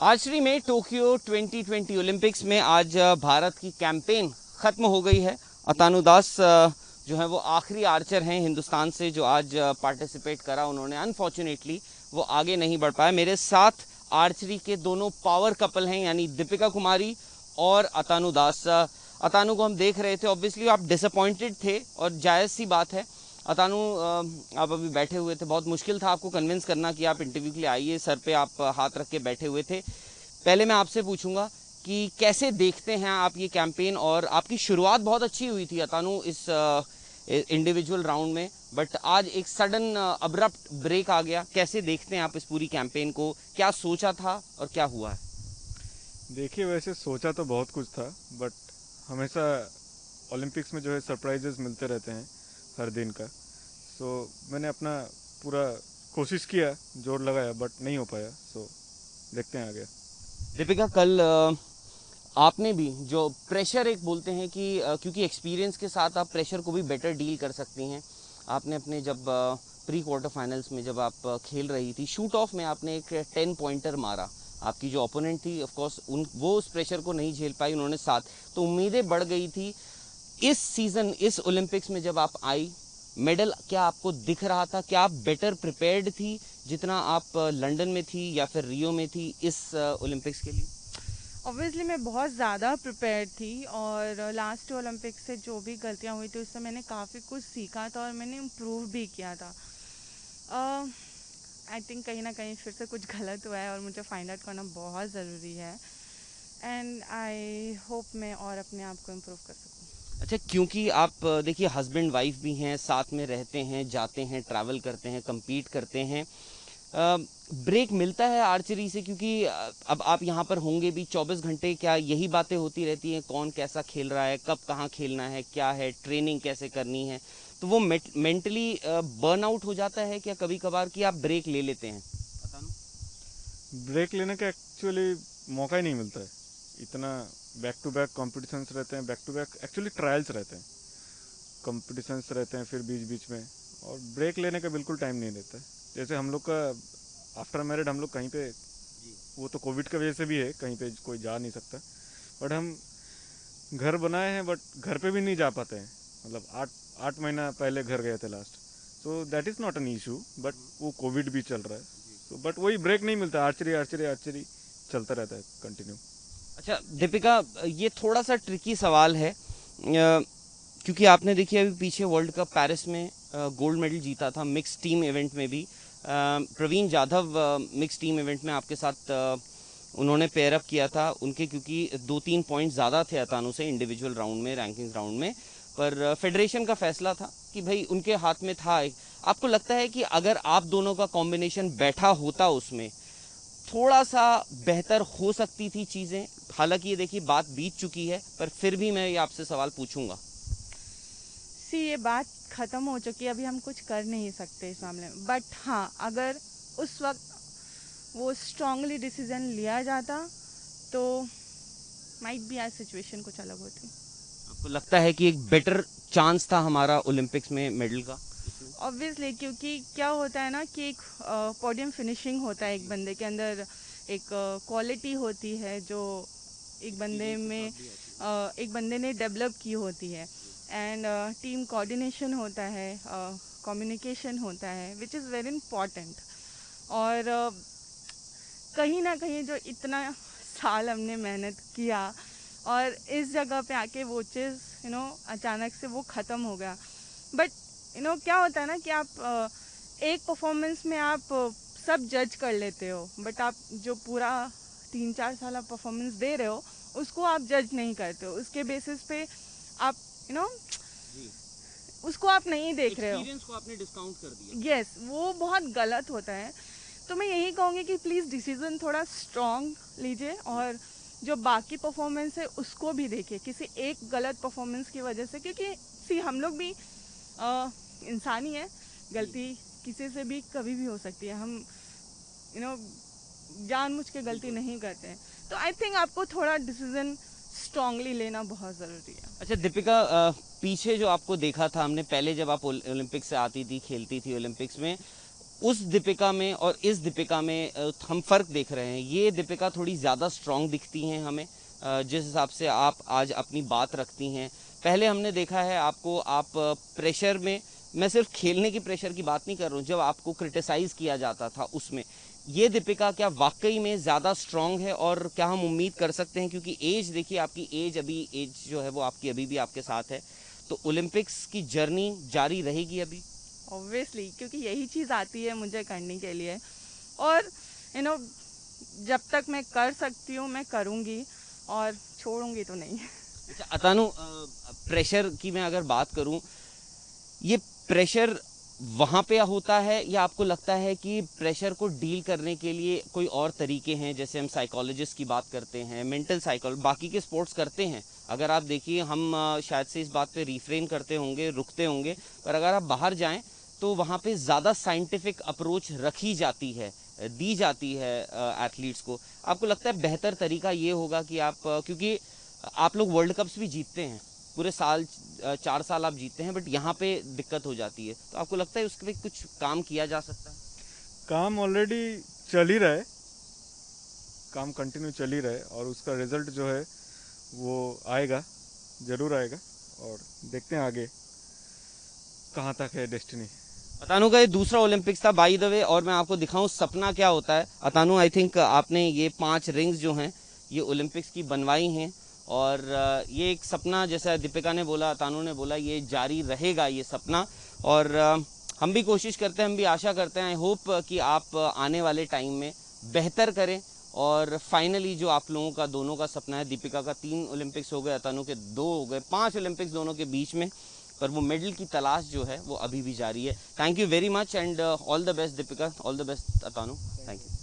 Archery में Tokyo 2020 Olympics में आज भारत की कैंपेन ख़त्म हो गई है। अतानु दास जो है वो आखिरी आर्चर हैं हिंदुस्तान से जो आज पार्टिसिपेट करा। उन्होंने अनफॉर्चुनेटली वो आगे नहीं बढ़ पाया। मेरे साथ आर्चरी के दोनों पावर कपल हैं, यानी दीपिका कुमारी और अतानु दास। अतानु को हम देख रहे थे, ऑब्वियसली आप डिसअपॉइंटेड थे और जायज़ सी बात है। अतानु, आप अभी बैठे हुए थे, बहुत मुश्किल था आपको कन्विंस करना कि आप इंटरव्यू के लिए आइए। सर पे आप हाथ रख के बैठे हुए थे। पहले मैं आपसे पूछूंगा कि कैसे देखते हैं आप ये कैंपेन, और आपकी शुरुआत बहुत अच्छी हुई थी अतानु इस इंडिविजुअल राउंड में, बट आज एक सडन अब्रप्ट ब्रेक आ गया। कैसे देखते हैं आप इस पूरी कैंपेन को? क्या सोचा था और क्या हुआ है? देखिए, वैसे सोचा तो बहुत कुछ था, बट हमेशा ओलंपिक्स में जो है सरप्राइजेस मिलते रहते हैं हर दिन का। सो मैंने अपना पूरा कोशिश किया, जोर लगाया, बट नहीं हो पाया। सो देखते हैं आगे। दीपिका, कल आपने भी जो प्रेशर एक बोलते हैं कि क्योंकि एक्सपीरियंस के साथ आप प्रेशर को भी बेटर डील कर सकती हैं। आपने अपने जब प्री क्वार्टर फाइनल्स में जब आप खेल रही थी, शूट ऑफ में आपने एक 10 पॉइंटर मारा। आपकी जो ओपोनेंट थी, ऑफ कोर्स वो उस प्रेशर को नहीं झेल पाई, उन्होंने 7, तो उम्मीदें बढ़ गई थी। इस सीज़न, इस ओलंपिक्स में जब आप आई, मेडल क्या आपको दिख रहा था? क्या आप बेटर प्रिपेयर्ड थी जितना आप लंदन में थी या फिर रियो में थी इस ओलंपिक्स के लिए? ऑब्वियसली मैं बहुत ज़्यादा प्रिपेयर्ड थी, और लास्ट ओलंपिक्स से जो भी गलतियां हुई थी उससे मैंने काफ़ी कुछ सीखा था और मैंने इम्प्रूव भी किया था। आई थिंक कहीं ना कहीं फिर से कुछ गलत हुआ है और मुझे फाइंड आउट करना बहुत ज़रूरी है, एंड आई होप मैं और अपने आप को इम्प्रूव कर सकूँ। अच्छा, क्योंकि आप देखिए हस्बैंड वाइफ भी हैं, साथ में रहते हैं, जाते हैं, ट्रैवल करते हैं, compete करते हैं, ब्रेक मिलता है आर्चरी से? क्योंकि अब आप यहाँ पर होंगे भी 24 घंटे, क्या यही बातें होती रहती हैं? कौन कैसा खेल रहा है, कब कहाँ खेलना है, क्या है, ट्रेनिंग कैसे करनी है, तो वो मेंटली बर्न आउट हो जाता है क्या कभी कभार कि आप ब्रेक ले लेते हैं? ब्रेक लेने का एक्चुअली मौका ही नहीं मिलता है। इतना बैक टू बैक कॉम्पिटिशन्स रहते हैं, back to back actually trials रहते हैं, कॉम्पिटिशन्स रहते हैं फिर बीच बीच में, और ब्रेक लेने का बिल्कुल टाइम नहीं रहता है। जैसे हम लोग का आफ्टर मैरिड हम लोग कहीं पे, वो तो कोविड की वजह से भी है, कहीं पे कोई जा नहीं सकता, बट हम घर बनाए हैं, बट घर पे भी नहीं जा पाते हैं। मतलब 8 महीना पहले घर गए थे last. So that is not an issue, but वो कोविड भी चल रहा है। सो बट वही ब्रेक नहीं मिलता, आर्चरी आर्चरी आर्चरी चलता रहता है कंटिन्यू। अच्छा दीपिका, ये थोड़ा सा ट्रिकी सवाल है, क्योंकि आपने देखिए अभी पीछे वर्ल्ड कप पेरिस में गोल्ड मेडल जीता था मिक्स टीम इवेंट में भी। Pravin Jadhav mix team event में आपके साथ उन्होंने पेयर अप किया था। उनके क्योंकि 2-3 पॉइंट ज़्यादा थे अतानु से इंडिविजुअल राउंड में, रैंकिंग राउंड में, पर फेडरेशन का फैसला था कि भाई उनके हाथ में था। आपको लगता है कि अगर आप दोनों का कॉम्बिनेशन बैठा होता उसमें, थोड़ा सा बेहतर हो सकती थी चीज़ें? हालांकि ये देखिए बात बीत चुकी है, पर फिर भी मैं ये आपसे सवाल पूछूंगा। ये बात ख़त्म हो चुकी है, अभी हम कुछ कर नहीं सकते इस मामले में। बट हाँ, अगर उस वक्त वो स्ट्रांगली डिसीजन लिया जाता तो माइट बी आज सिचुएशन कुछ अलग होती। आपको लगता है कि एक बेटर चांस था हमारा ओलंपिक्स में मेडल का? ऑब्वियसली, क्योंकि क्या होता है ना कि एक पोडियम फिनिशिंग होता है, एक बंदे के अंदर एक क्वालिटी होती है जो एक बंदे में एक बंदे ने डेवलप की होती है, एंड टीम कोऑर्डिनेशन होता है, कम्युनिकेशन होता है, विच इज़ वेरी इम्पॉर्टेंट। और कहीं ना कहीं जो इतना साल हमने मेहनत किया और इस जगह पे आके वो चीज़ अचानक से वो ख़त्म हो गया। बट क्या होता है ना कि आप एक परफॉर्मेंस में आप सब जज कर लेते हो, बट आप जो पूरा 3-4 साल आप परफॉर्मेंस दे रहे हो उसको आप जज नहीं करते हो। उसके बेसिस पे आप उसको आप नहीं देख रहे हो, एक्सपीरियंस को आपने डिस्काउंट कर दिया। यस, वो बहुत गलत होता है। तो मैं यही कहूँगी कि प्लीज़ डिसीज़न थोड़ा स्ट्रॉन्ग लीजिए, और जो बाकी परफॉर्मेंस है उसको भी देखिए किसी एक गलत परफॉर्मेंस की वजह से, क्योंकि हम लोग भी इंसान ही है, गलती किसी से भी कभी भी हो सकती है। हम जानबूझ के गलती नहीं करते हैं। तो आई थिंक आपको थोड़ा डिसीजन स्ट्रांगली लेना बहुत ज़रूरी है। अच्छा दीपिका, पीछे जो आपको देखा था हमने पहले जब आप ओलंपिक से आती थी, खेलती थी ओलंपिक्स में, उस दीपिका में और इस दीपिका में हम फ़र्क देख रहे हैं। ये दीपिका थोड़ी ज़्यादा स्ट्रांग दिखती हैं हमें, जिस हिसाब से आप आज अपनी बात रखती हैं। पहले हमने देखा है आपको, आप प्रेशर में, मैं सिर्फ खेलने की प्रेशर की बात नहीं कर रहा हूँ, जब आपको क्रिटिसाइज़ किया जाता था उसमें ये दीपिका क्या वाकई में ज़्यादा स्ट्रांग है? और क्या हम उम्मीद कर सकते हैं, क्योंकि एज देखिए आपकी, एज जो है वो आपकी अभी भी आपके साथ है, तो ओलंपिक्स की जर्नी जारी रहेगी अभी? ऑब्वियसली, क्योंकि यही चीज़ आती है मुझे करने के लिए, और जब तक मैं कर सकती हूँ मैं करूँगी और छोड़ूंगी तो नहीं। अच्छा अतानु, प्रेशर की मैं अगर बात करूं, ये प्रेशर वहाँ पे होता है या आपको लगता है कि प्रेशर को डील करने के लिए कोई और तरीके हैं? जैसे हम साइकोलॉजिस्ट की बात करते हैं, मेंटल बाकी के स्पोर्ट्स करते हैं। अगर आप देखिए, हम शायद से इस बात पे रिफ्रेन करते होंगे, रुकते होंगे, पर अगर आप बाहर जाएं तो वहाँ पे ज़्यादा साइंटिफिक अप्रोच रखी जाती है, दी जाती है एथलीट्स को। आपको लगता है बेहतर तरीका ये होगा कि आप, क्योंकि आप लोग वर्ल्ड कप्स भी जीतते हैं, पूरे साल 4 साल आप जीतते हैं, बट यहाँ पे दिक्कत हो जाती है, तो आपको लगता है उस पर कुछ काम किया जा सकता है? काम ऑलरेडी चल ही रहा है, काम कंटिन्यू चल ही रहा है, और उसका रिजल्ट जो है वो आएगा, ज़रूर आएगा, और देखते हैं आगे कहाँ तक है डेस्टिनी। अतानु का ये दूसरा ओलंपिक्स था बाय द वे, और मैं आपको दिखाऊं सपना क्या होता है। अतानु, आई थिंक आपने ये 5 रिंग्स जो हैं ये ओलंपिक्स की बनवाई हैं, और ये एक सपना, जैसा दीपिका ने बोला, अतानु ने बोला, ये जारी रहेगा ये सपना, और हम भी कोशिश करते हैं, हम भी आशा करते हैं, आई होप कि आप आने वाले टाइम में बेहतर करें, और फाइनली जो आप लोगों का दोनों का सपना है, दीपिका का 3 ओलंपिक्स हो गए, अतानु के 2 हो गए, 5 ओलंपिक्स दोनों के बीच में, पर वो मेडल की तलाश जो है वो अभी भी जारी है। Thank you very much and all the best Deepika, all the best Atanu, thank you.